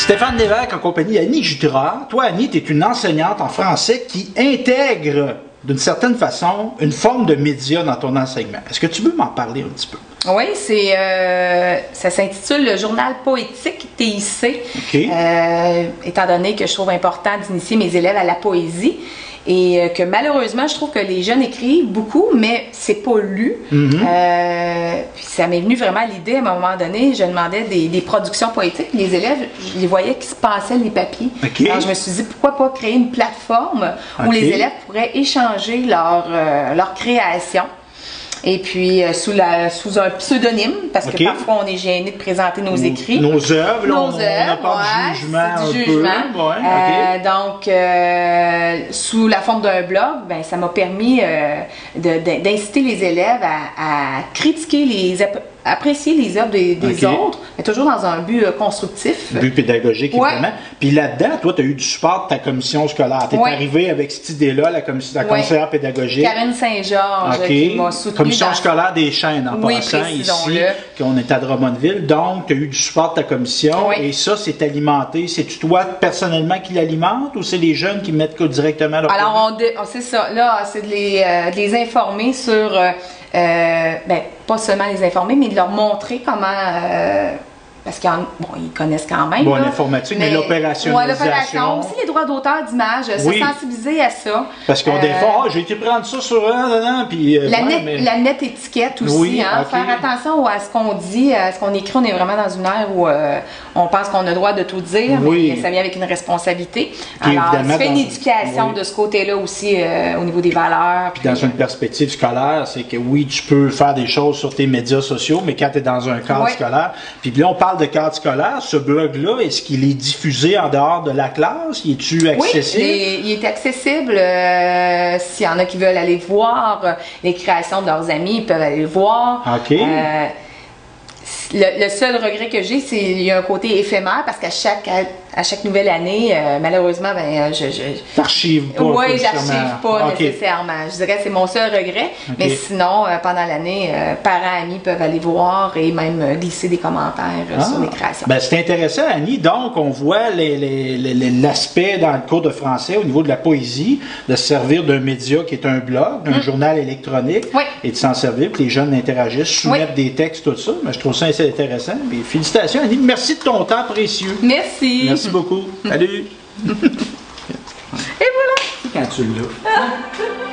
Stéphane Lévesque en compagnie d'Annie Jutras. Toi, Annie, tu es une enseignante en français qui intègre, d'une certaine façon, une forme de média dans ton enseignement. Est-ce que tu veux m'en parler un petit peu? Oui, ça s'intitule le journal poétique TIC. Okay. Étant donné que je trouve important d'initier mes élèves à la poésie et que malheureusement, je trouve que les jeunes écrivent beaucoup, mais c'est pas lu. Puis ça m'est venu vraiment l'idée à un moment donné, je demandais des productions poétiques. Les élèves, je les voyais qui se passaient les papiers. Okay. Alors je me suis dit, pourquoi pas créer une plateforme où les élèves pourraient échanger leur création. Et puis sous un pseudonyme, parce que parfois on est gêné de présenter nos écrits. Nos œuvres, on n'a pas de jugement. Donc, sous la forme d'un blog, ben, ça m'a permis d'inciter les élèves à critiquer apprécier les œuvres des autres, mais toujours dans un but constructif. But pédagogique, évidemment. Puis là-dedans, toi, tu as eu du support de ta commission scolaire. Tu es arrivé avec cette idée-là, la conseillère pédagogique. Karine Saint-Georges, qui m'a soutenue. Commission scolaire des chaînes, en passant ici, qu'on est à Drummondville. Donc, tu as eu du support de ta commission. Et ça, c'est alimenté. C'est-tu toi, personnellement, qui l'alimente ou c'est les jeunes qui mettent directement leur... Alors, c'est ça. Là, c'est de les informer sur... ben, pas seulement les informer, mais de leur montrer comment... parce qu'ils connaissent quand même. Bon, l'informatique, mais l'opérationnalisation. L'opération, aussi les droits d'auteur d'image, se sensibiliser à ça. Parce qu'on des fois, j'ai été prendre ça sur puis la nette étiquette aussi, faire attention à ce qu'on dit, à ce qu'on écrit. On est vraiment dans une ère où on pense qu'on a le droit de tout dire, mais ça vient avec une responsabilité. Puis alors, tu fais une éducation de ce côté-là aussi au niveau des valeurs. Puis dans une perspective scolaire, c'est que oui, tu peux faire des choses sur tes médias sociaux, mais quand tu es dans un cadre scolaire, puis là, on parle de cadre scolaire, ce blog-là, est-ce qu'il est diffusé en dehors de la classe? Il est-tu accessible? Oui, il est accessible. S'il y en a qui veulent aller voir les créations de leurs amis, ils peuvent aller le voir. OK. Le seul regret que j'ai, c'est qu'il y a un côté éphémère parce qu'à chaque nouvelle année, malheureusement, ben, t'archives pas. Oui, j'archive pas nécessairement. Je dirais que c'est mon seul regret. Mais sinon, pendant l'année, parents, amis peuvent aller voir et même glisser des commentaires sur les créations. Ben, c'est intéressant, Annie. Donc, on voit l'aspect dans le cours de français au niveau de la poésie, de se servir d'un média qui est un blog, un journal électronique, et de s'en servir, puis les jeunes interagissent, soumettent des textes, tout ça. Mais je trouve ça assez intéressant. Puis, félicitations, Annie. Merci de ton temps précieux. Merci. Merci beaucoup. Salut. Et voilà. Quand tu l'as.